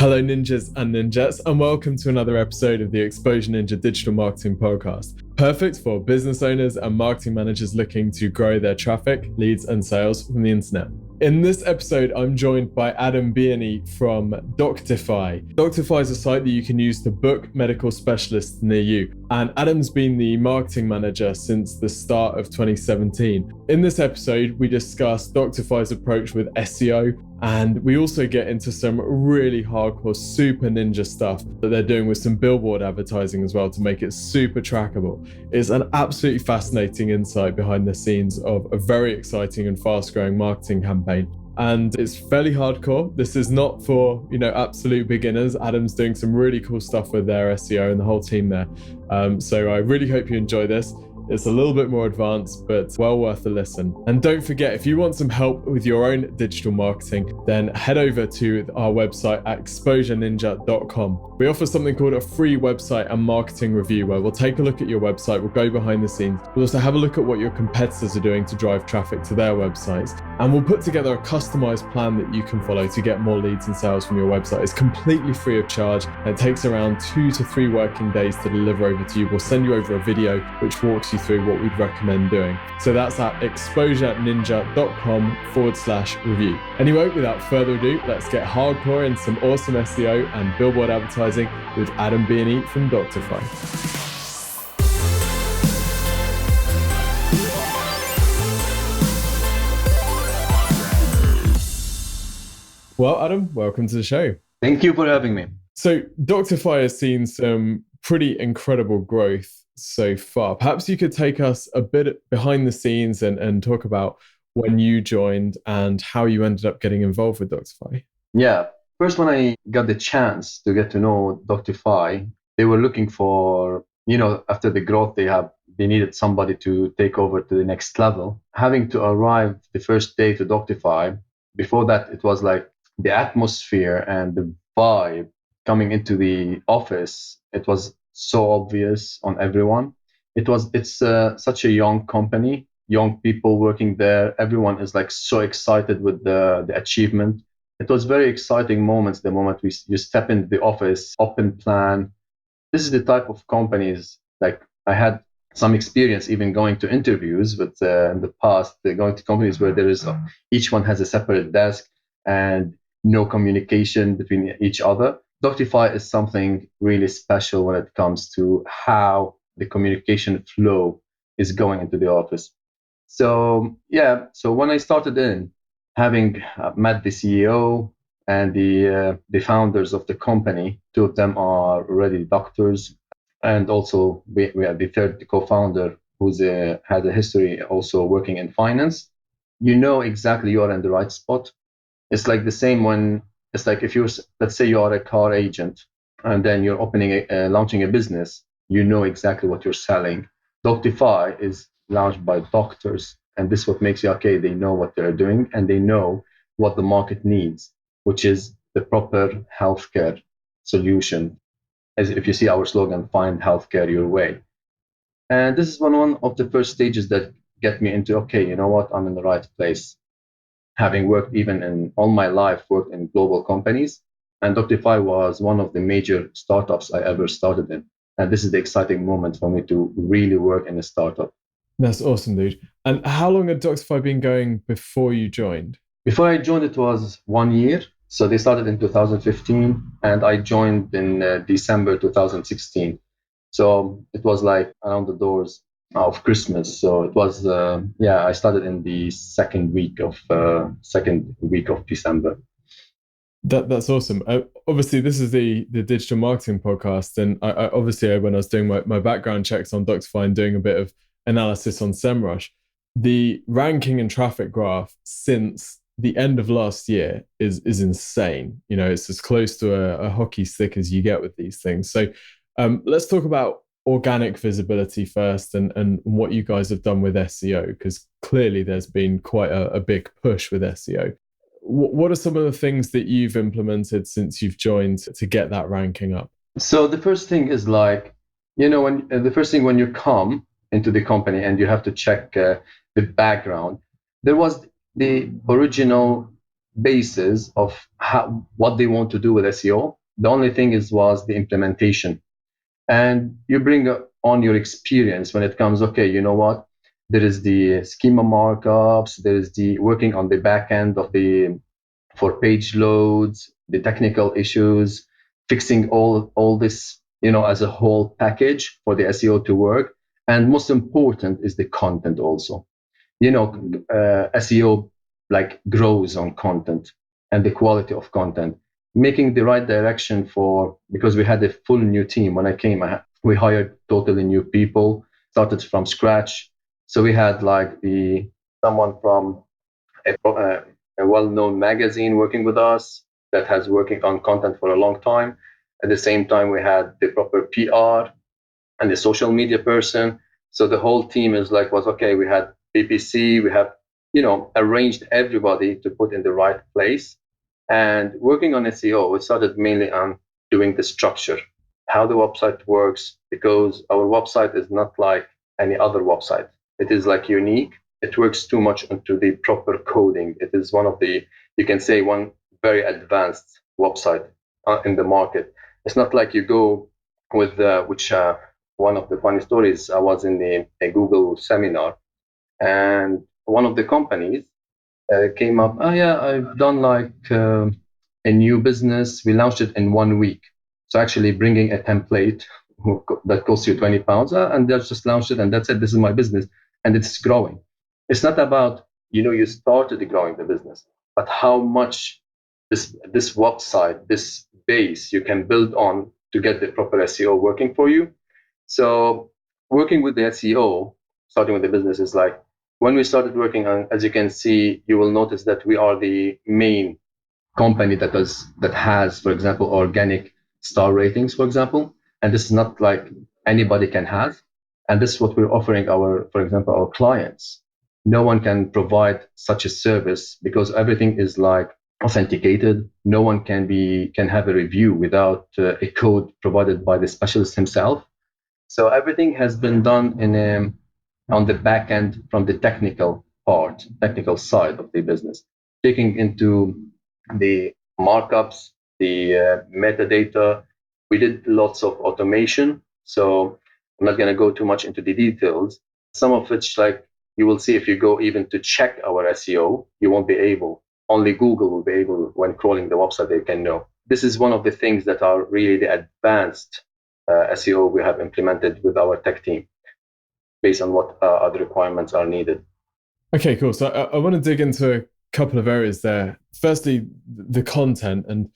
Hello, ninjas and ninjas, and welcome to another episode of the Exposure Ninja Digital Marketing Podcast. Perfect for business owners and marketing managers looking to grow their traffic, leads, and sales from the internet. In this episode, I'm joined by Adam Bierney from Doctify. Doctify is a site that you can use to book medical specialists near you. And Adam's been the marketing manager since the start of 2017. In this episode, we discuss Doctify's approach with SEO, and we also get into some really hardcore, super ninja stuff that they're doing with some billboard advertising as well to make it super trackable. It's an absolutely fascinating insight behind the scenes of a very exciting and fast-growing marketing campaign. And it's fairly hardcore. This is not for, absolute beginners. Adam's doing some really cool stuff with their SEO and the whole team there. So I really hope you enjoy this. It's a little bit more advanced, but well worth a listen. And don't forget, if you want some help with your own digital marketing, then head over to our website at exposureninja.com. We offer something called a free website and marketing review, where we'll take a look at your website, we'll go behind the scenes, we'll also have a look at what your competitors are doing to drive traffic to their websites, and we'll put together a customized plan that you can follow to get more leads and sales from your website. It's completely free of charge, and it takes around 2 to 3 working days to deliver over to you. We'll send you over a video which walks you through what we'd recommend doing. So that's at exposureninja.com/review. Anyway, without further ado, let's get hardcore in some awesome SEO and billboard advertising with Adam Bierney from Doctify. Well, Adam, welcome to the show. Thank you for having me. So Doctify has seen some pretty incredible growth so far. Perhaps you could take us a bit behind the scenes and talk about when you joined and how you ended up getting involved with Doctify. Yeah. First, when I got the chance to get to know Doctify, they were looking for, after the growth they needed somebody to take over to the next level. Having to arrive the first day to Doctify, before that, it was like the atmosphere and the vibe coming into the office. It was so obvious on everyone. It's such a young company, young people working there. Everyone is like so excited with the achievement. It was very exciting moments the moment you step into the office, open plan. This is the type of companies, like I had some experience even going to interviews with in the past, going to companies where there is each one has a separate desk and no communication between each other. Doctify is something really special when it comes to how the communication flow is going into the office. So when I started in, having met the CEO and the founders of the company, 2 of them are already doctors, and also we have the third co-founder who's has a history also working in finance. You know exactly you are in the right spot. It's like the same when it's like if let's say you are a car agent and then you're launching a business, you know exactly what you're selling. Doctify is launched by doctors, and this is what makes you okay. They know what they're doing and they know what the market needs, which is the proper healthcare solution. As if you see our slogan, find healthcare your way. And this is one of the first stages that get me into, okay, you know what, I'm in the right place. Having worked all my life, worked in global companies, and Doctify was one of the major startups I ever started in. And this is the exciting moment for me to really work in a startup. That's awesome, dude. And how long had Doctify been going before you joined? Before I joined, it was 1 year. So they started in 2015, and I joined in December 2016. So it was like around the doors of Christmas. So it was, I started in the second week of December. That's awesome. Obviously, this is the digital marketing podcast, and I obviously, when I was doing my background checks on Doctify and doing a bit of analysis on SEMrush, the ranking and traffic graph since the end of last year is insane. It's as close to a hockey stick as you get with these things. So let's talk about organic visibility first and what you guys have done with SEO, because clearly there's been quite a big push with SEO. What are some of the things that you've implemented since you've joined to get that ranking up? So the first thing is when you come into the company and you have to check the background, there was the original basis of what they want to do with SEO. The only thing was the implementation. And you bring on your experience when it comes, okay, you know what? There is the schema markups, there is the working on the back end for page loads, the technical issues, fixing all this, as a whole package for the SEO to work. And most important is the content also. SEO like grows on content and the quality of content, making the right direction because we had a full new team. When I came, we hired totally new people, started from scratch. So we had like someone from a well-known magazine working with us that has working on content for a long time. At the same time, we had the proper PR and the social media person. So the whole team was okay. We had PPC, we have, arranged everybody to put in the right place. And working on SEO, we started mainly on doing the structure, how the website works, because our website is not like any other website. It is like unique. It works too much into the proper coding. It is one very advanced website in the market. It's not like you go with one of the funny stories. I was in a Google seminar, and one of the companies came up. Oh yeah, I've done like a new business. We launched it in 1 week. So actually bringing a template that costs you £20, and they just launched it, and that's it. This is my business, and it's growing. It's not about you started growing the business, but how much this website, this base you can build on to get the proper SEO working for you. So working with the SEO, starting with the business, is like when we started working on, as you can see, you will notice that we are the main company that has, for example, organic star ratings, for example. And this is not like anybody can have. And this is what we're offering for example, our clients. No one can provide such a service because everything is like authenticated. No one can have a review without a code provided by the specialist himself. So everything has been done on the back end from the technical side of the business, taking into the markups, the metadata. We did lots of automation. So I'm not going to go too much into the details. Some of which, like you will see if you go even to check our SEO, you won't be able. Only Google will be able, when crawling the website, they can know. This is one of the things that are really the advanced SEO we have implemented with our tech team based on what other requirements are needed. Okay, cool. So I want to dig into a couple of areas there. Firstly, the content. And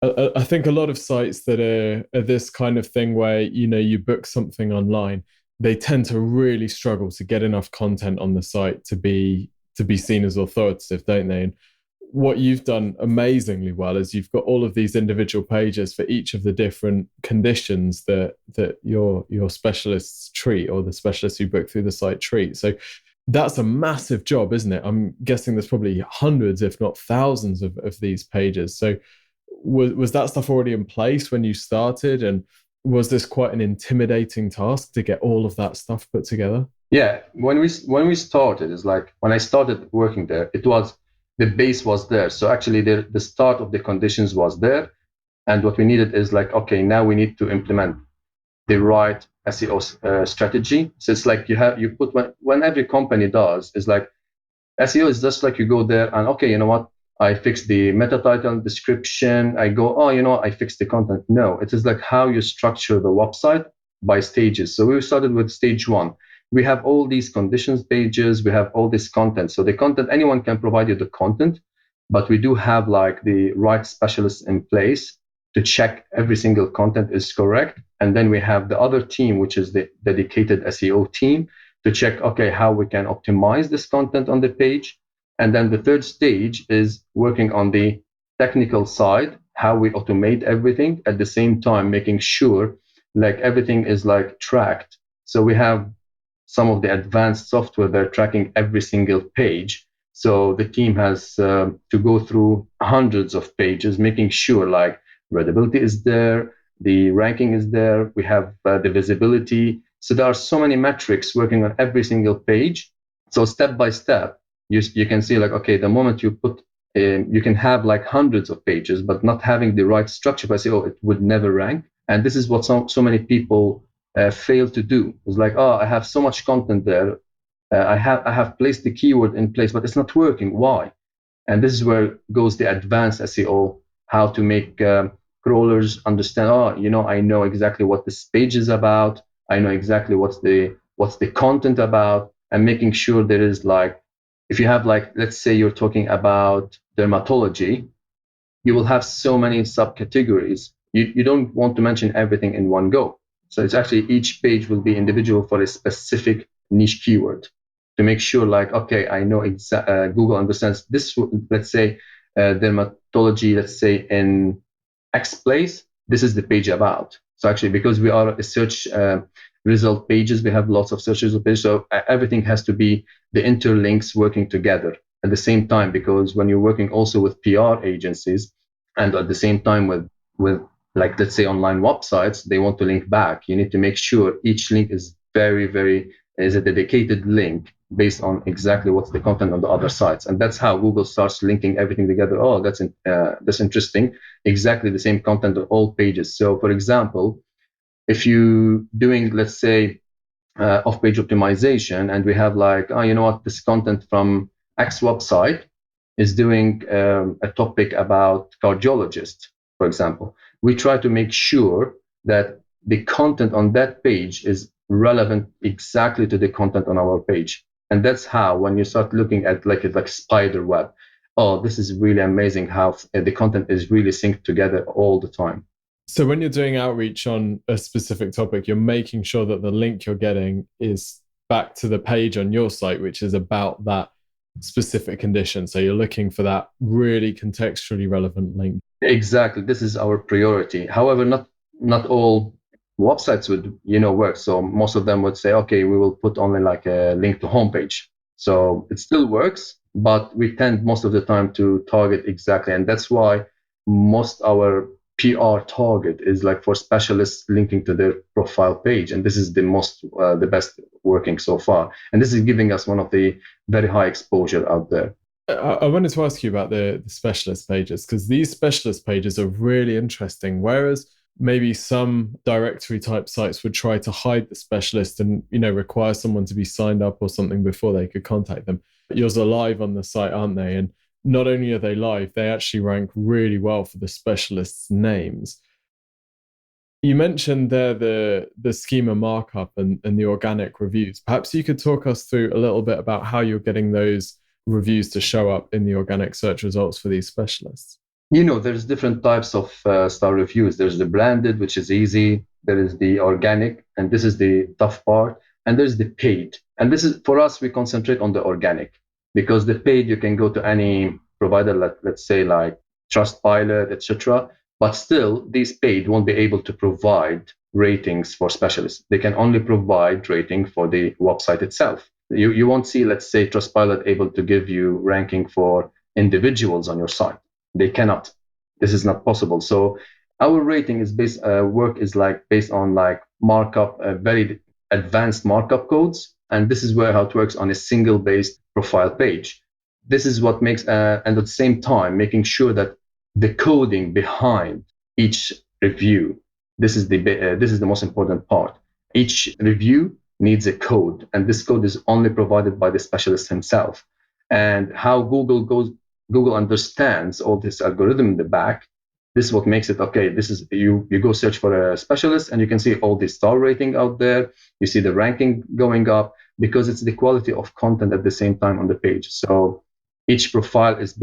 I think a lot of sites that are this kind of thing where, you book something online, they tend to really struggle to get enough content on the site to be seen as authoritative, don't they? And what you've done amazingly well is you've got all of these individual pages for each of the different conditions that your specialists treat, or the specialists who book through the site treat. So that's a massive job, isn't it? I'm guessing there's probably hundreds, if not thousands of these pages. So was that stuff already in place when you started? And was this quite an intimidating task to get all of that stuff put together? Yeah, when we started, it's like when I started working there, the base was there. So actually the start of the conditions was there. And what we needed is like, okay, now we need to implement the right SEO strategy. So it's like when every company does, is like SEO is just like you go there and, okay, you know what? I fix the meta title description. I go, I fix the content. No, it is like how you structure the website by stages. So we started with stage 1. We have all these conditions pages. We have all this content. So the content, anyone can provide you the content, but we do have like the right specialists in place to check every single content is correct. And then we have the other team, which is the dedicated SEO team, to check, okay, how we can optimize this content on the page. And then the third stage is working on the technical side, how we automate everything at the same time, making sure like everything is like tracked. So we have some of the advanced software that are tracking every single page. So the team has to go through hundreds of pages, making sure like readability is there, the ranking is there, we have the visibility. So there are so many metrics working on every single page. So step by step, you can see like, okay, the moment you put You can have like hundreds of pages, but not having the right structure for SEO, it would never rank. And this is what so many people fail to do. It's like, oh, I have so much content there. I have placed the keyword in place, but it's not working. Why? And this is where goes the advanced SEO, how to make crawlers understand, oh, I know exactly what this page is about. I know exactly what's the content about, and making sure there is like, if you have like, let's say you're talking about dermatology, you will have so many subcategories. You don't want to mention everything in one go. So it's actually each page will be individual for a specific niche keyword to make sure like, okay, I know Google understands this, let's say dermatology, let's say in X place, this is the page about. So actually, because we are a search result pages, we have lots of search result pages. So everything has to be the interlinks working together at the same time, because when you're working also with PR agencies and at the same time with like, let's say online websites, they want to link back. You need to make sure each link is very is a dedicated link based on exactly what's the content on the other sites. And that's how Google starts linking everything together. Oh, that's interesting. Exactly the same content on all pages. So for example, if you doing, let's say, off-page optimization, and we have like, oh, you know what, this content from X website is doing a topic about cardiologists, for example. We try to make sure that the content on that page is relevant exactly to the content on our page. And that's how, when you start looking at like spider web, oh, this is really amazing how the content is really synced together all the time. So when you're doing outreach on a specific topic, you're making sure that the link you're getting is back to the page on your site, which is about that specific condition. So you're looking for that really contextually relevant link. Exactly. This is our priority. However, not all websites would, work. So most of them would say, okay, we will put only like a link to homepage. So it still works, but we tend most of the time to target exactly. And that's why most our PR target is like for specialists linking to their profile page. And this is the best working so far. And this is giving us one of the very high exposure out there. I wanted to ask you about the specialist pages, because these specialist pages are really interesting. Whereas maybe some directory type sites would try to hide the specialist and require someone to be signed up or something before they could contact them. Yours are live on the site, aren't they? And not only are they live, they actually rank really well for the specialists' names. You mentioned there the schema markup and the organic reviews. Perhaps you could talk us through a little bit about how you're getting those reviews to show up in the organic search results for these specialists. There's different types of star reviews. There's the branded, which is easy. There is the organic, and this is the tough part. And there's the paid. And this is, for us, we concentrate on the organic, because the paid, you can go to any provider, let's say like Trustpilot, etc. But still, these paid won't be able to provide ratings for specialists. They can only provide rating for the website itself. You won't see, let's say, Trustpilot able to give you ranking for individuals on your site. They cannot. This is not possible. So our rating is based on like markup, very advanced markup codes, and this is where how it works on a single based profile page. This is what makes, and at the same time, making sure that the coding behind each review. This is the most important part. Each review needs a code, and this code is only provided by the specialist himself. And how Google understands all this algorithm in the back. This is what makes it okay. This is you go search for a specialist and you can see all the star rating out there. You see the ranking going up because it's the quality of content at the same time on the page. So each profile is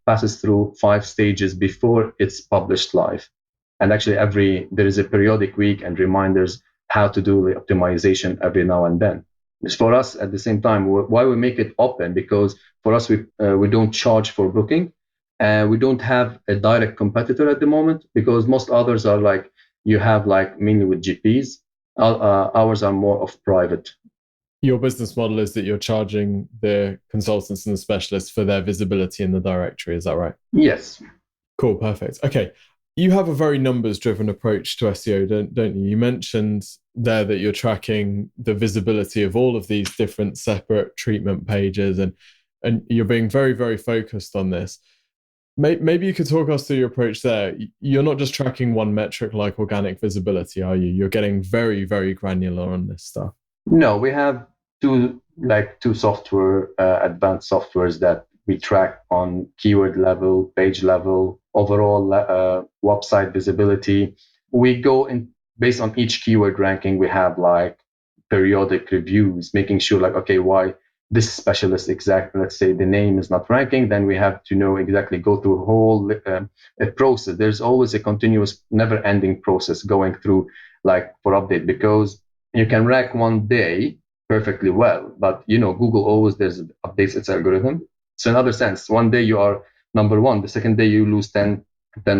passes through 5 stages before it's published live. And actually there is a periodic week and reminders how to do the optimization every now and then. It's for us at the same time why we make it open, because for us we don't charge for booking, and we don't have a direct competitor at the moment, because most others are like you have like mainly with GPs. Ours are more of private. Your business model is that you're charging the consultants and the specialists for their visibility in the directory. Is that right? Yes. Cool. Perfect. Okay. You have a very numbers-driven approach to SEO, don't you? You mentioned there that you're tracking the visibility of all of these different separate treatment pages, and and you're being very, very focused on this. Maybe you could talk us through your approach there. You're not just tracking one metric like organic visibility, are you? You're getting very, very granular on this stuff. No, we have two software, advanced softwares that we track on keyword level, page level, overall website visibility. We go in based on each keyword ranking. We have like periodic reviews, making sure like, okay, why this specialist exactly, let's say the name is not ranking, then we have to know exactly, go through a whole a process. There's always a continuous, never ending process going through like for update, because you can rank one day perfectly well, but Google always updates its algorithm. So in other sense, one day you are number one, the second day you lose 10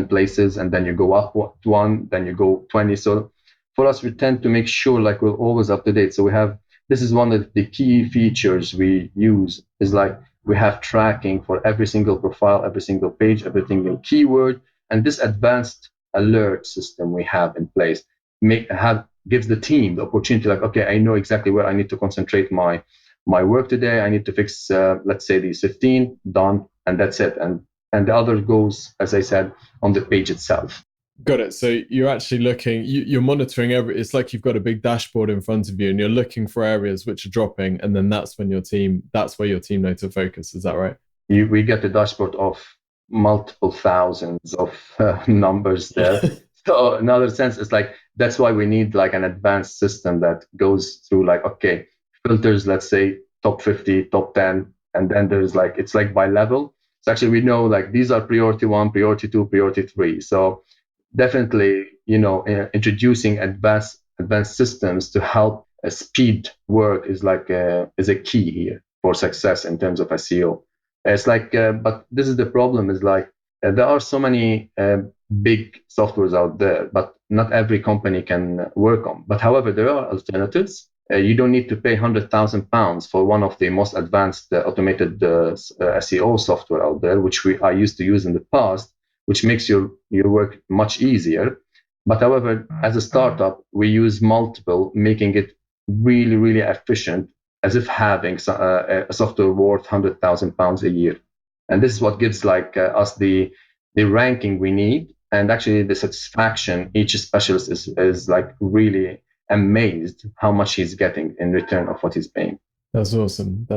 places, and then you go up one, then you go 20. So for us, we tend to make sure like we're always up to date. So this is one of the key features we use, is like we have tracking for every single profile, every single page, every single keyword, and this advanced alert system we have in place gives the team the opportunity, like, okay, I know exactly where I need to concentrate my work today. I need to fix, let's say, these 15, done, and that's it. And the other goes, as I said, on the page itself. Got it. So you're actually looking, you're monitoring it's like you've got a big dashboard in front of you and you're looking for areas which are dropping. And then that's where your team know to focus. Is that right? We get the dashboard of multiple thousands of numbers there. So in other sense, it's like, that's why we need like an advanced system that goes through like, okay, filters, let's say top 50, top 10. And then there's like, it's like by level. So actually we know like these are priority 1, priority 2, priority 3. So definitely, introducing advanced systems to help speed work is a key here for success in terms of SEO. It's like, but this is the problem, is like there are so many big softwares out there, but not every company can work on. But however, there are alternatives. You don't need to pay £100,000 for one of the most advanced automated SEO software out there, which I used to use in the past, which makes your work much easier. But however, as a startup, we use multiple, making it really, really efficient, as if having a software worth £100,000 a year. And this is what gives like us the ranking we need, and actually the satisfaction. Each specialist is like really amazed how much he's getting in return of what he's paying. That's awesome.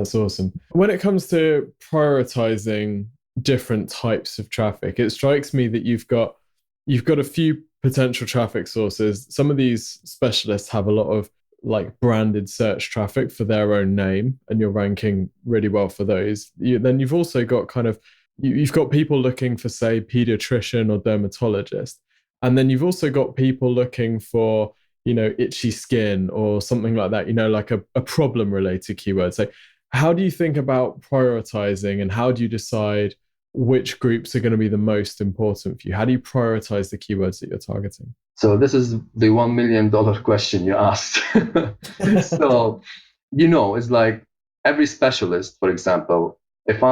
When it comes to prioritizing different types of traffic, it strikes me that you've got a few potential traffic sources. Some of these specialists have a lot of like branded search traffic for their own name, and you're ranking really well for those. Then you've also got you've got people looking for, say, pediatrician or dermatologist, and then you've also got people looking for itchy skin or something like that, like a problem related keyword. So how do you think about prioritizing, and how do you decide which groups are going to be the most important for you? How do you prioritize the keywords that you're targeting? So this is the $1 million question you asked. So, it's like every specialist, for example, if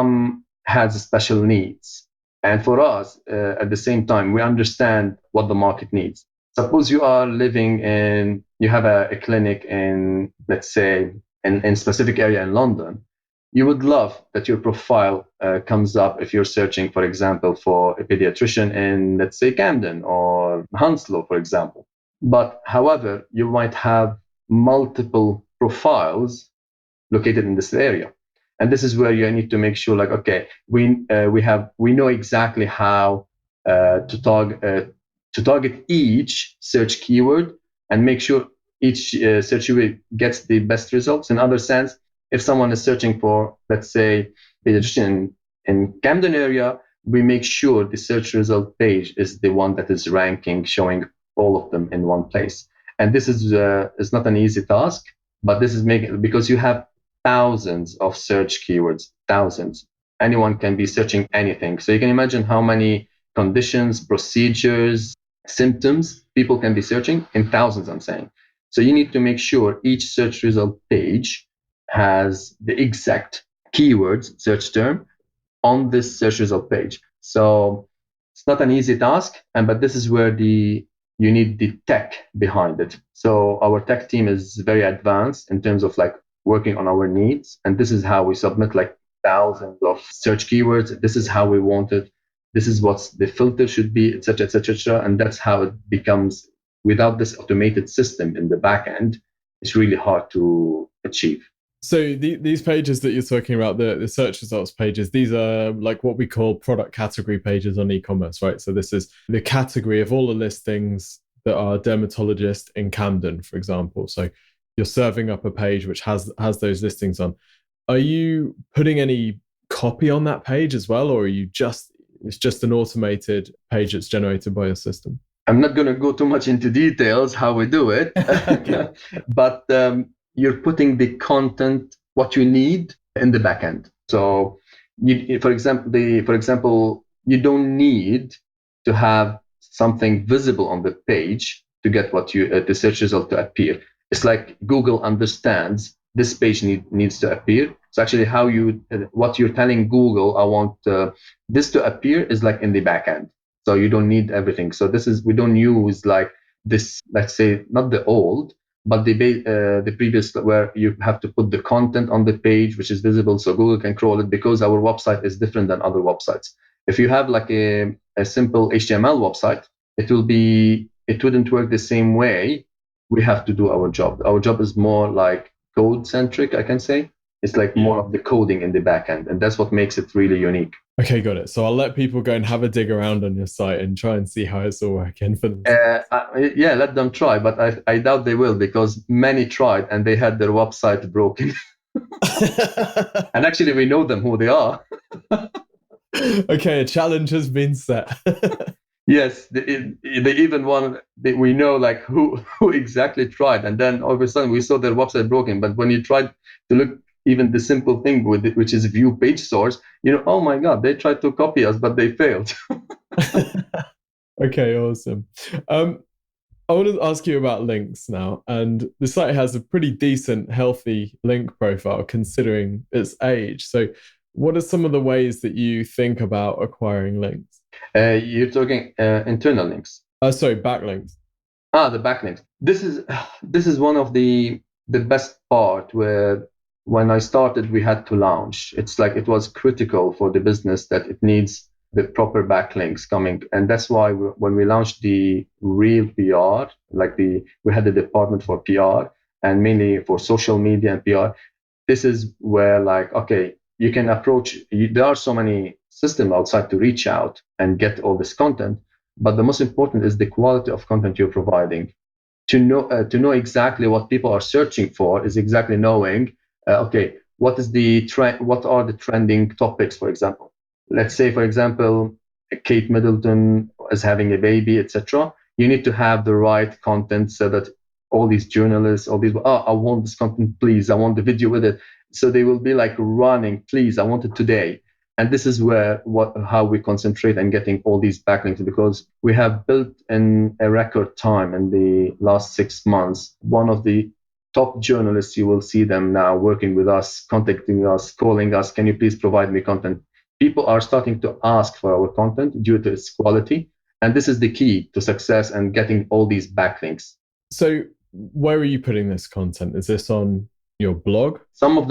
has special needs, and for us, at the same time, we understand what the market needs. Suppose you are you have a clinic in, let's say, in specific area in London. You would love that your profile comes up if you're searching, for example, for a pediatrician in, let's say, Camden or Hounslow, for example. But however, you might have multiple profiles located in this area. And this is where you need to make sure, like, okay, we know exactly how to target each search keyword and make sure each search keyword gets the best results. In other sense, if someone is searching for, let's say, pediatrician in Camden area, we make sure the search result page is the one that is ranking, showing all of them in one place. And this is not an easy task, but this is because you have thousands of search keywords, thousands. Anyone can be searching anything. So you can imagine how many conditions, procedures, symptoms people can be searching, in thousands, I'm saying. So you need to make sure each search result page has the exact keywords, search term, on this search result page. So it's not an easy task, but this is where you need the tech behind it. So our tech team is very advanced in terms of like working on our needs, and this is how we submit like thousands of search keywords. This is how we want it. This is what the filter should be, etc., etc., etc. And that's how it becomes. Without this automated system in the back end, it's really hard to achieve. So these pages that you're talking about, the search results pages, these are like what we call product category pages on e-commerce, right? So this is the category of all the listings that are dermatologist in Camden, for example. So you're serving up a page which has those listings on. Are you putting any copy on that page as well, or are you it's just an automated page that's generated by your system? I'm not going to go too much into details how we do it, but you're putting the content, what you need, in the backend. So, for example, you don't need to have something visible on the page to get what the search result to appear. It's like Google understands this page needs to appear. So actually, what you're telling Google, I want this to appear, is like in the backend. So you don't need everything. So we don't use like this, let's say, not the old, but the previous, where you have to put the content on the page, which is visible so Google can crawl it, because our website is different than other websites. If you have like a simple HTML website, it wouldn't work the same way. We have to do our job. Our job is more like code centric, I can say. It's like more of the coding in the backend, and that's what makes it really unique. Okay, got it. So I'll let people go and have a dig around on your site and try and see how it's all working for them. Yeah, let them try, but I doubt they will, because many tried and they had their website broken. And actually, we know them who they are. Okay, a challenge has been set. Yes, they even we know like who exactly tried, and then all of a sudden we saw their website broken. But when you tried to look even the simple thing with it, which is view page source, oh my God, they tried to copy us, but they failed. Okay, awesome. I want to ask you about links now, and the site has a pretty decent, healthy link profile considering its age. So what are some of the ways that you think about acquiring links? You're talking internal links. Sorry, backlinks. The backlinks. This is one of the best part, where when I started, we had to launch. It's like it was critical for the business that it needs the proper backlinks coming. And that's why when we launched the real PR, we had the department for PR and mainly for social media and PR. This is where okay, you can approach, there are so many systems outside to reach out and get all this content. But the most important is the quality of content you're providing. To know exactly what people are searching for is exactly knowing, okay, what is the trend? What are the trending topics, for example? Let's say, for example, Kate Middleton is having a baby, etc. You need to have the right content so that all these journalists, I want this content, please. I want the video with it. So they will be like running, please, I want it today. And this is how we concentrate on getting all these backlinks, because we have built in a record time in the last 6 months. One of the top journalists, you will see them now working with us, contacting us, calling us, can you please provide me content? People are starting to ask for our content due to its quality. And this is the key to success and getting all these backlinks. So where are you putting this content? Is this on your blog? Some of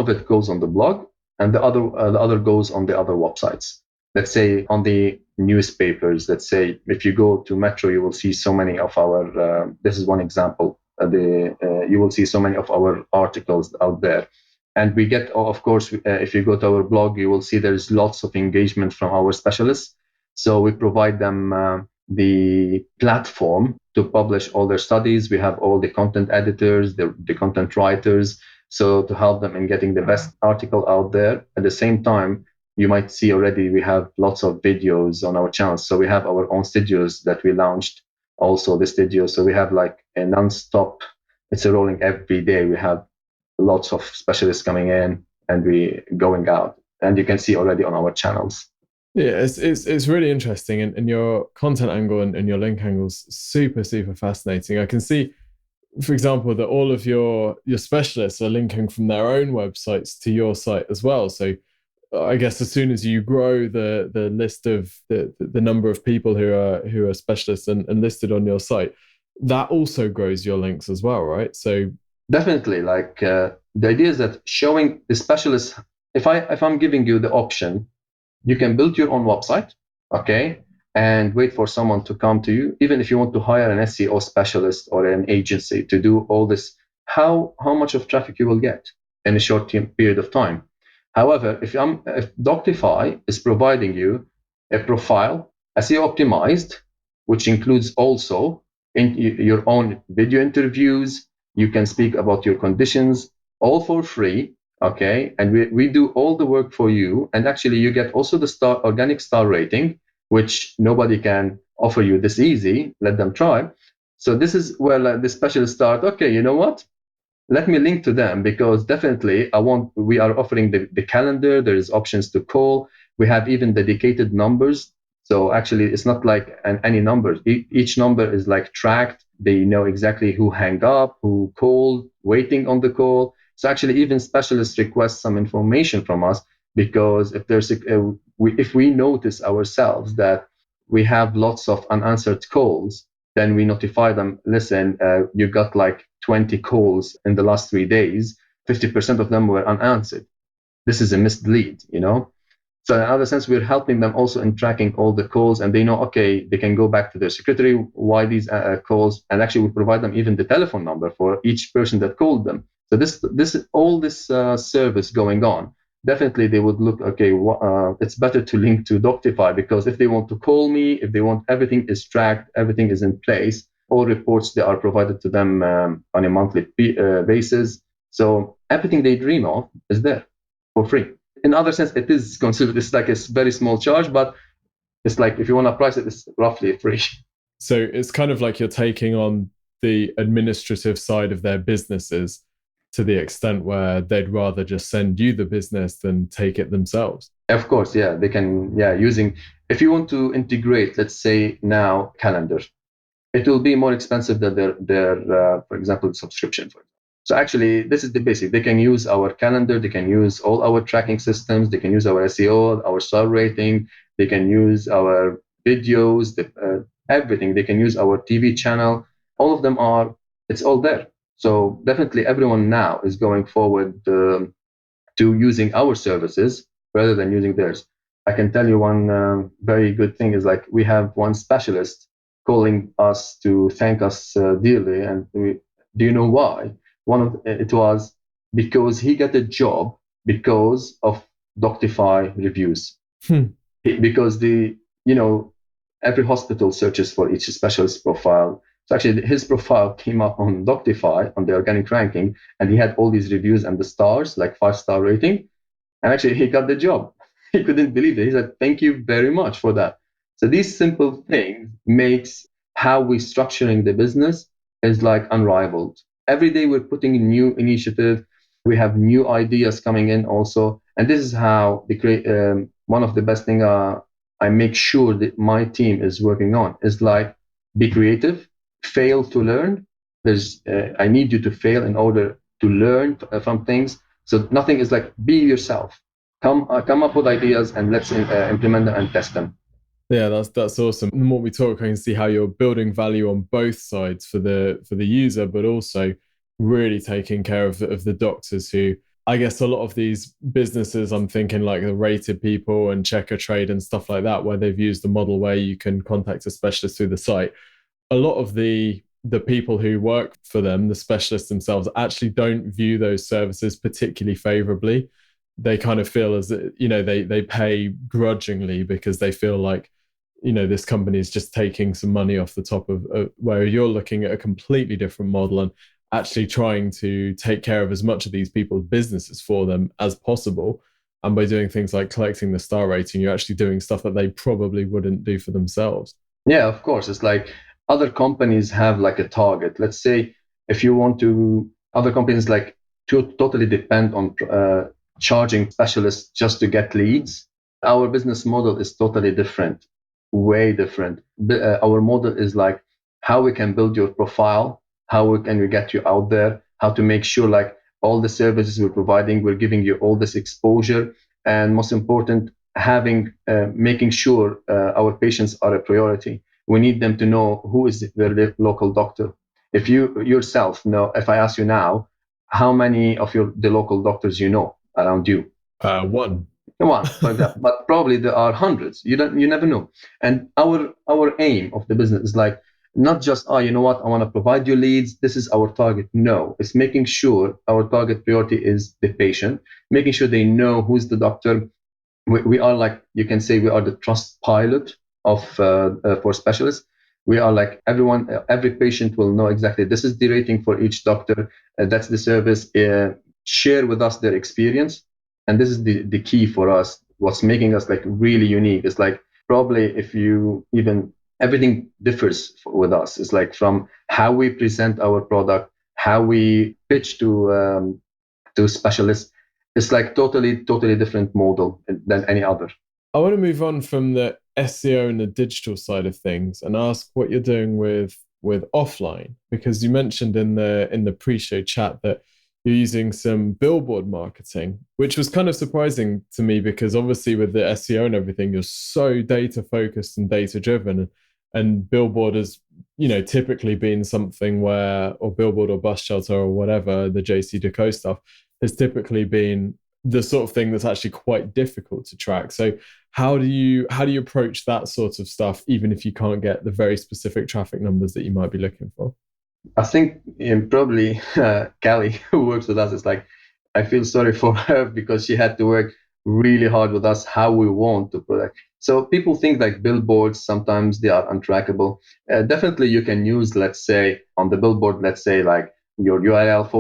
it goes on the blog, and the other goes on the other websites. Let's say on the newspapers. Let's say if you go to Metro, you will see so many of our. This is one example. You will see so many of our articles out there, and we get, of course, if you go to our blog, you will see there's lots of engagement from our specialists. So we provide them the platform to publish all their studies. We have all the content editors, the content writers, so to help them in getting the best article out there. At the same time, you might see already we have lots of videos on our channel. So we have our own studios that we launched, also the studio. So we have like a non-stop, it's a rolling every day. We have lots of specialists coming in and we going out, and you can see already on our channels. Yeah, it's really interesting, and your content angle and your link angle is super, super fascinating. I can see, for example, that all of your specialists are linking from their own websites to your site as well. So I guess as soon as you grow the list of the number of people who are specialists and listed on your site, that also grows your links as well, right? So definitely, the idea is that showing the specialists if I'm giving you the option, you can build your own website, okay, and wait for someone to come to you. Even if you want to hire an SEO specialist or an agency to do all this, how much of traffic you will get in a short period of time. However, if Doctify is providing you a profile, SEO optimized, which includes also your own video interviews, you can speak about your conditions, all for free. Okay, and we do all the work for you, and actually you get also the organic star rating, which nobody can offer you this easy. Let them try. So this is where the specialists start. Okay, you know what? Let me link to them, because definitely we are offering the calendar. There is options to call. We have even dedicated numbers. So actually it's not like any number. Each number is like tracked. They know exactly who hung up, who called, waiting on the call. So actually even specialists request some information from us, because if we notice ourselves that we have lots of unanswered calls, then we notify them, listen, you got like 20 calls in the last 3 days, 50% of them were unanswered. This is a missed lead, you know? So in other sense, we're helping them also in tracking all the calls, and they know, okay, they can go back to their secretary, why these calls, and actually we provide them even the telephone number for each person that called them. So this service going on, definitely they would look, okay, it's better to link to Doctify, because if they want to call me, if they want, everything is tracked, everything is in place, all reports, they are provided to them on a monthly basis. So everything they dream of is there for free. In other sense, it is considered, it's like a very small charge, but it's like, if you want to price it, it's roughly free. So it's kind of like you're taking on the administrative side of their businesses, to the extent where they'd rather just send you the business than take it themselves. Of course, yeah, they can, using, if you want to integrate, let's say now, calendar, it will be more expensive than their for example, subscription. So actually, this is the basic. They can use our calendar, they can use all our tracking systems, they can use our SEO, our star rating, they can use our videos, everything. They can use our TV channel. All of them it's all there. So definitely everyone now is going forward to using our services rather than using theirs. I can tell you one very good thing is, like, we have one specialist calling us to thank us dearly. And do you know why? It was because he got a job because of Doctify reviews. Because every hospital searches for each specialist profile. So actually his profile came up on Doctify on the organic ranking, and he had all these reviews and the stars, like 5-star rating. And actually he got the job. He couldn't believe it. He said, thank you very much for that. So these simple things makes how we're structuring the business is like unrivaled. Every day we're putting in new initiative. We have new ideas coming in also. And this is how one of the best thing I make sure that my team is working on is like, be creative, fail to learn. I need you to fail in order to learn from things. So nothing is like, be yourself. Come up with ideas, and let's implement them and test them. Yeah, that's awesome. The more we talk, I can see how you're building value on both sides for the user, but also really taking care of the doctors, who, I guess a lot of these businesses, I'm thinking like the Rated People and Checker Trade and stuff like that, where they've used the model where you can contact a specialist through the site. A lot of the people who work for them, the specialists themselves, actually don't view those services particularly favorably. They kind of feel as, they pay grudgingly, because they feel like, this company is just taking some money off the top of where you're looking at a completely different model and actually trying to take care of as much of these people's businesses for them as possible. And by doing things like collecting the star rating, you're actually doing stuff that they probably wouldn't do for themselves. Yeah, of course. It's like other companies have like a target. Let's say if you want to, other companies like to totally depend on charging specialists just to get leads. Our business model is totally different, way different. Our model is like how we can build your profile, how can we get you out there, how to make sure like all the services we're providing, we're giving you all this exposure, and most important, making sure our patients are a priority. We need them to know who is their local doctor. If you yourself know, if I ask you now, how many of the local doctors you know around you? One. One, for example, but probably there are hundreds. You never know. And our aim of the business is like not just, oh, you know what, I want to provide you leads. This is our target. No, it's making sure our target priority is the patient, making sure they know who's the doctor. We are like, you can say we are the trust pilot of for specialists. We are like everyone, every patient will know exactly this is the rating for each doctor. That's the service. Share with us their experience, and this is the key for us. What's making us like really unique is like probably if you even everything differs with us. It's like from how we present our product, how we pitch to specialists. It's like totally different model than any other. I want to move on from the SEO and the digital side of things and ask what you're doing with offline, because you mentioned in the pre-show chat that you're using some billboard marketing, which was kind of surprising to me because obviously with the SEO and everything, you're so data focused and data driven, and billboard has, typically been something where, or billboard or bus shelter or whatever, the JC Decaux stuff has typically been the sort of thing that's actually quite difficult to track. So how do you approach that sort of stuff, even if you can't get the very specific traffic numbers that you might be looking for? I think probably Callie, who works with us, is like, I feel sorry for her because she had to work really hard with us how we want to product. So people think like billboards, sometimes they are untrackable. Definitely you can use, let's say on the billboard, let's say like your URL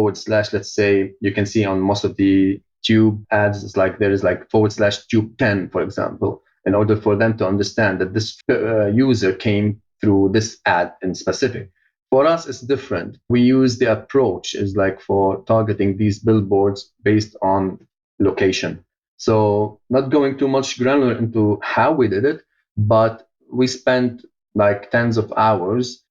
/ let's say you can see on most of the tube ads, it's like there is like / tube 10, for example, in order for them to understand that this user came through this ad in specific. For us, it's different. We use the approach is like for targeting these billboards based on location. So not going too much granular into how we did it, but we spent like tens of hours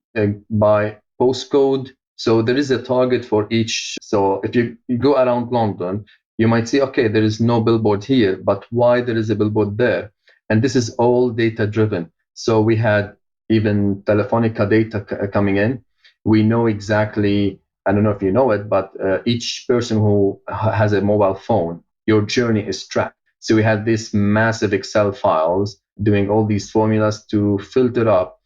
by postcode. So there is a target for each. So if you go around London, you might see, okay, there is no billboard here, but why there is a billboard there? And this is all data driven. So we had even Telefonica data coming in. We know exactly, I don't know if you know it, but each person who has a mobile phone, your journey is tracked. So we had these massive Excel files doing all these formulas to filter up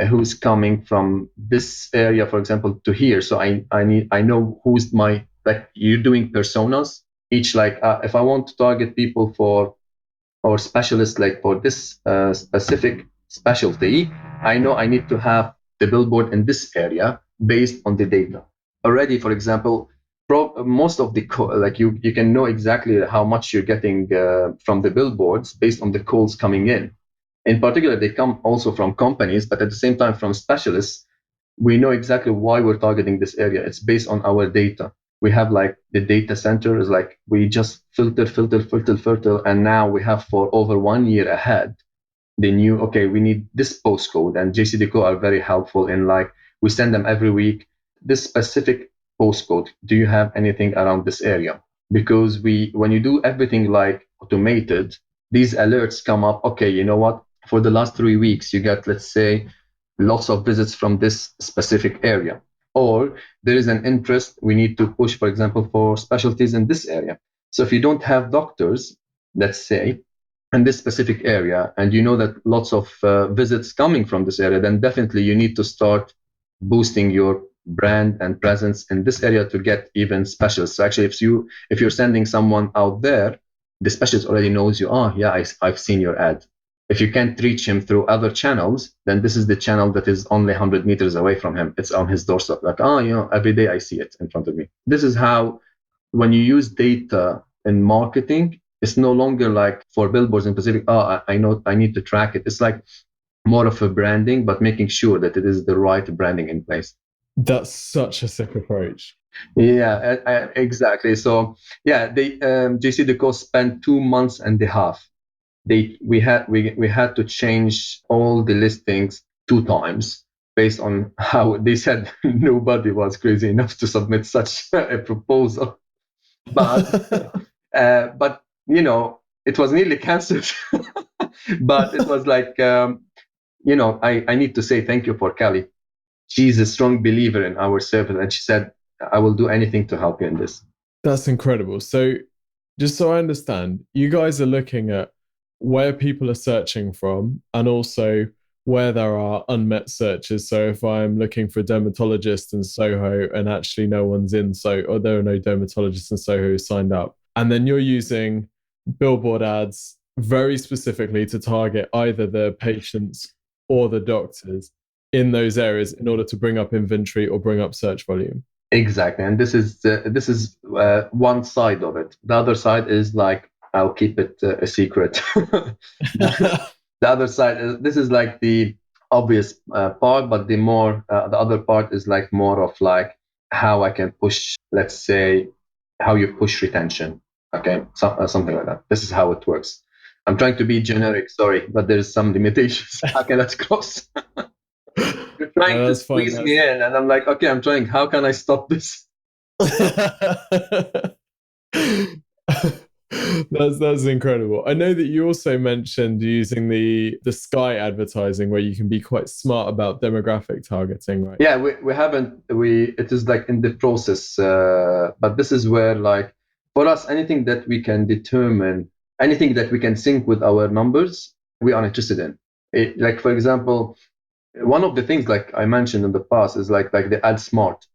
who's coming from this area, for example, to here. So I know who's my, like you're doing personas, each like if I want to target people for or specialists like for this specific specialty, I know I need to have the billboard in this area based on the data. Already, for example, most of the like you can know exactly how much you're getting from the billboards based on the calls coming in. In particular, they come also from companies, but at the same time from specialists. We know exactly why we're targeting this area. It's based on our data. We have like the data center is like we just filter, and now we have for over 1 year ahead they knew, okay, we need this postcode, and JC Decaux are very helpful in like we send them every week this specific postcode. Do you have anything around this area? Because when you do everything like automated, these alerts come up. Okay, you know what? For the last 3 weeks, you get, let's say, lots of visits from this specific area, or there is an interest. We need to push, for example, for specialties in this area. So if you don't have doctors, let's say, in this specific area, and you know that lots of visits coming from this area, then definitely you need to start boosting your brand and presence in this area to get even specialists. So actually, if you're sending someone out there, the specialist already knows you. Oh yeah, I've seen your ad. If you can't reach him through other channels, then this is the channel that is only 100 meters away from him. It's on his doorstep. Like, oh, every day I see it in front of me. This is how, when you use data in marketing, it's no longer like for billboards in specific, oh, I know I need to track it. It's like more of a branding, but making sure that it is the right branding in place. That's such a sick approach. Yeah, exactly. So yeah, they JC Decaux spent 2.5 months. We had to change all the listings 2 times based on how they said nobody was crazy enough to submit such a proposal. But but it was nearly cancelled. But it was like I need to say thank you for Callie. She's a strong believer in our service, and she said, I will do anything to help you in this. That's incredible. So just so I understand, you guys are looking at where people are searching from and also where there are unmet searches. So if I'm looking for a dermatologist in Soho and actually no one's in Soho, or there are no dermatologists in Soho who signed up, and then you're using billboard ads very specifically to target either the patients or the doctors in those areas in order to bring up inventory or bring up search volume. Exactly, and this is one side of it. The other side is like, I'll keep it a secret. The other side is, this is like the obvious part, but the other part is like more of like how I can push, let's say, how you push retention. Okay, something like that. This is how it works. I'm trying to be generic, sorry, but there's some limitations. How can that cross? You're trying to That's fine. squeeze me in, and I'm like, okay, I'm trying. How can I stop this? That's incredible. I know that you also mentioned using the Sky advertising where you can be quite smart about demographic targeting, right? Yeah, we haven't we it is like in the process, but this is where like for us, anything that we can determine, anything that we can sync with our numbers, we are interested in. Like for example, one of the things like I mentioned in the past is like the ad smart.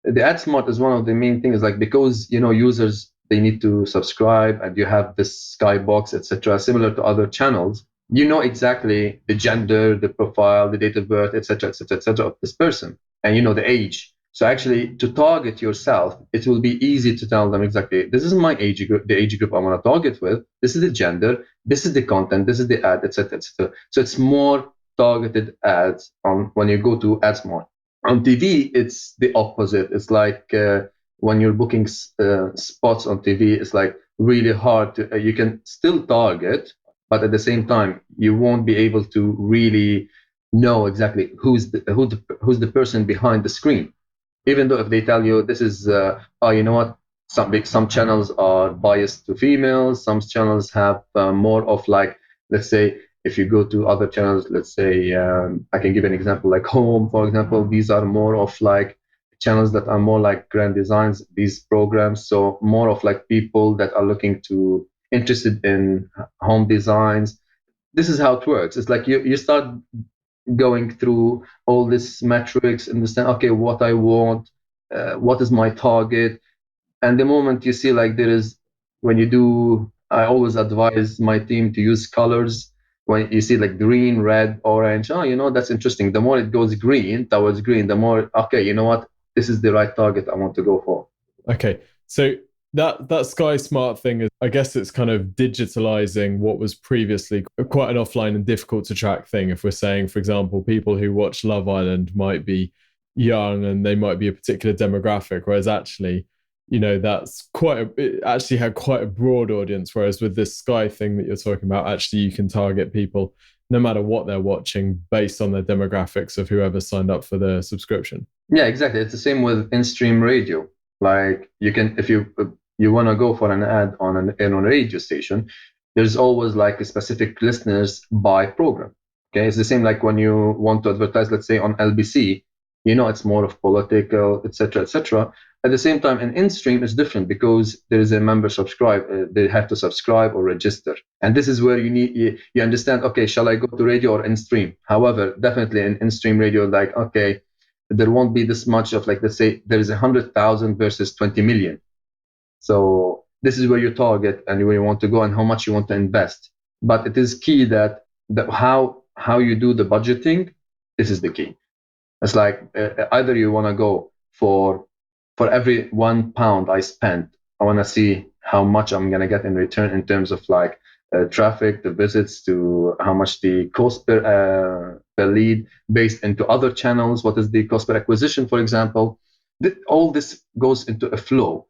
The ad smart is one of the main things, like because users, they need to subscribe and you have this skybox, etc., similar to other channels. You know exactly the gender, the profile, the date of birth, etc., etc., etc. of this person, and you know the age. So actually, to target yourself, it will be easy to tell them exactly, this is my age group, the age group I want to target with. This is the gender. This is the content. This is the ad, etc., etc. So it's more targeted ads on when you go to AdSmart. On TV, it's the opposite. It's like when you're booking spots on TV, it's like really hard to. You can still target, but at the same time, you won't be able to really know exactly who's the person behind the screen. Even though if they tell you this is, oh, you know what, some channels are biased to females, some channels have more of like, let's say, if you go to other channels, let's say, I can give an example like Home, for example. These are more of like channels that are more like grand designs, these programs. So more of like people that are looking to interested in home designs. This is how it works. It's like you start going through all these metrics, understand, okay, what I want, what is my target. And the moment you see like there is, when you do, I always advise my team to use colors. When you see like green, red, orange, oh, that's interesting. The more it goes green, towards green, the more, okay, you know what, this is the right target I want to go for. Okay, so that Sky Smart thing is, I guess it's kind of digitalizing what was previously quite an offline and difficult to track thing. If we're saying, for example, people who watch Love Island might be young and they might be a particular demographic, whereas actually, that's it actually had quite a broad audience. Whereas with this Sky thing that you're talking about, actually you can target people no matter what they're watching based on their demographics of whoever signed up for the subscription. Yeah, exactly. It's the same with in-stream radio. Like you can, if you want to go for an ad on a radio station, there's always like a specific listeners by program. Okay, it's the same like when you want to advertise, let's say on LBC, it's more of political, etc., etc. At the same time, an in-stream is different because there is a member subscribe. They have to subscribe or register, and this is where you understand. Okay, shall I go to radio or in-stream? However, definitely an in-stream radio, like okay, there won't be this much of like, let's say there is 100,000 versus 20 million. So this is where you target and where you want to go and how much you want to invest. But it is key that how you do the budgeting. This is the key. It's like either you want to go for every £1 I spend, I want to see how much I'm gonna get in return in terms of like traffic, the visits, to how much the cost per lead based into other channels. What is the cost per acquisition, for example? All this goes into a flow,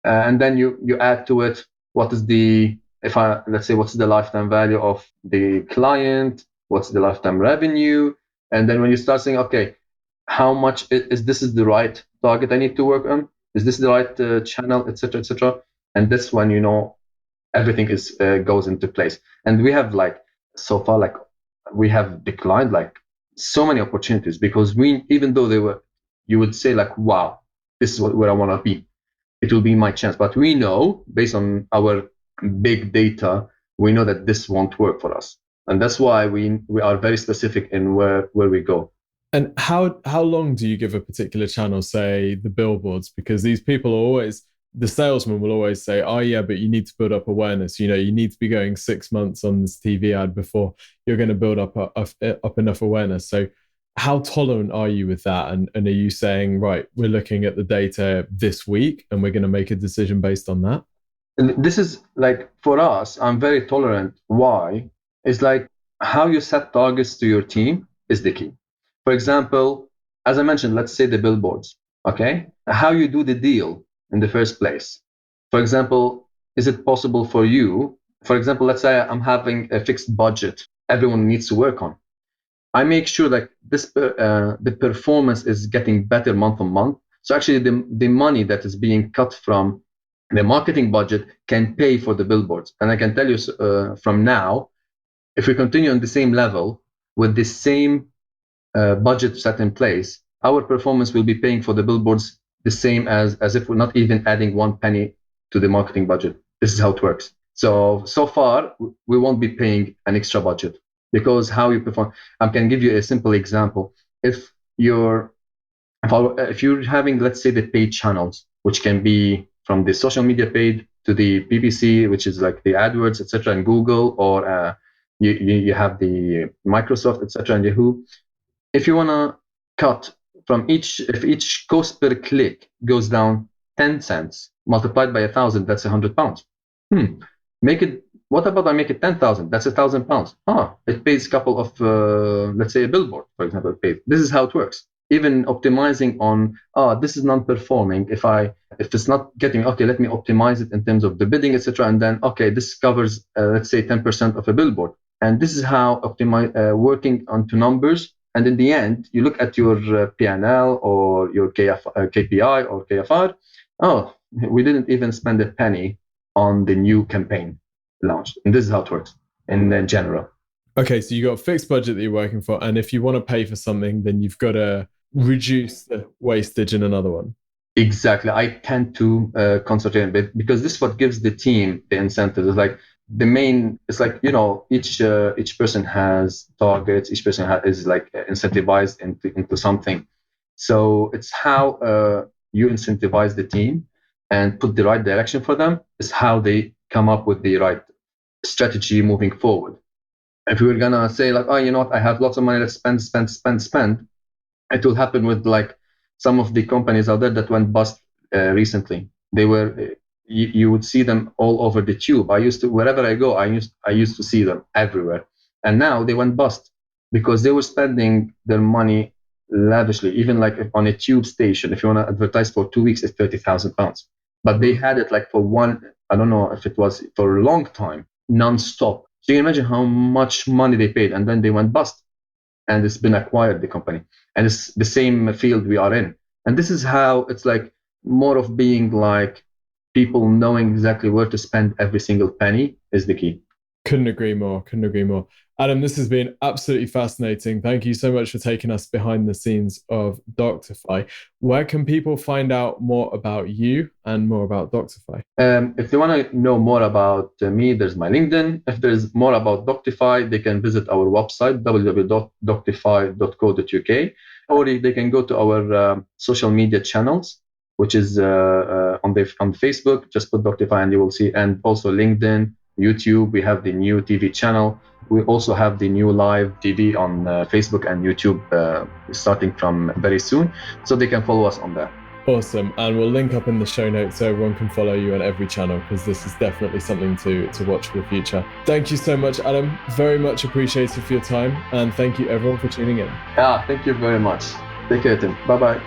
and then you add to it what is the, if I let's say, what's the lifetime value of the client, what's the lifetime revenue, and then when you start saying, okay, how much is this is the right target I need to work on? Is this the right channel, etc., etc.? And that's when everything is goes into place. And we have like so far, like we have declined like so many opportunities because we, even though they were, you would say like, wow, this is where I want to be. It will be my chance. But we know based on our big data, we know that this won't work for us. And that's why we are very specific in where we go. And how long do you give a particular channel, say the billboards? Because these people are always, the salesman will always say, oh yeah, but you need to build up awareness. You need to be going 6 months on this TV ad before you're going to build up enough awareness. So how tolerant are you with that? And are you saying, right, we're looking at the data this week and we're going to make a decision based on that? And this is like, for us, I'm very tolerant. Why? It's like how you set targets to your team is the key. For example, as I mentioned, let's say the billboards, okay? How you do the deal in the first place. For example, is it possible for you, for example, let's say I'm having a fixed budget everyone needs to work on. I make sure that the performance is getting better month on month. So actually the money that is being cut from the marketing budget can pay for the billboards. And I can tell you from now, if we continue on the same level with the same budget set in place, our performance will be paying for the billboards the same as if we're not even adding 1 penny to the marketing budget. This is how it works. So far, we won't be paying an extra budget because how you perform. I can give you a simple example. If you're having, let's say, the paid channels, which can be from the social media page to the PPC, which is like the AdWords, etc., and Google, or you have the Microsoft, etc., and Yahoo. If you want to cut from if each cost per click goes down 10 cents multiplied by 1,000, that's £100. What about I make it 10,000? That's £1,000. It pays a couple of, let's say a billboard, for example, it pays. This is how it works. Even optimizing on, this is non-performing. If it's not getting, okay, let me optimize it in terms of the bidding, etc. And then, okay, this covers, let's say 10% of a billboard. And this is how working onto numbers. And in the end, you look at your P&L or your KPI or KFR. Oh, we didn't even spend a penny on the new campaign launched. And this is how it works in general. Okay, so you got a fixed budget that you're working for. And if you want to pay for something, then you've got to reduce the wastage in another one. Exactly. I tend to concentrate a bit because this is what gives the team the incentive. It's like it's like, each person has targets, each person is like incentivized into something. So it's how you incentivize the team and put the right direction for them is how they come up with the right strategy moving forward. If we were gonna say like, I have lots of money, let's spend, it will happen with like some of the companies out there that went bust recently. They were, you would see them all over the tube. Wherever I go, I used to see them everywhere. And now they went bust because they were spending their money lavishly. Even like on a tube station, if you want to advertise for 2 weeks, it's £30,000. But they had it like for I don't know if it was for a long time, non-stop. So you can imagine how much money they paid, and then they went bust, and it's been acquired, the company. And it's the same field we are in. And this is how it's like more of being like people knowing exactly where to spend every single penny is the key. Couldn't agree more. Adam, this has been absolutely fascinating. Thank you so much for taking us behind the scenes of Doctify. Where can people find out more about you and more about Doctify? If they want to know more about me, there's my LinkedIn. If there's more about Doctify, they can visit our website, www.doctify.co.uk, or they can go to our social media channels, which is on Facebook. Just put Doctify and you will see, and also LinkedIn, YouTube. We have the new TV channel. We also have the new live TV on Facebook and YouTube starting from very soon. So they can follow us on there. Awesome. And we'll link up in the show notes so everyone can follow you on every channel, because this is definitely something to watch for the future. Thank you so much, Adam. Very much appreciated for your time. And thank you everyone for tuning in. Thank you very much. Take care, Tim. Bye-bye.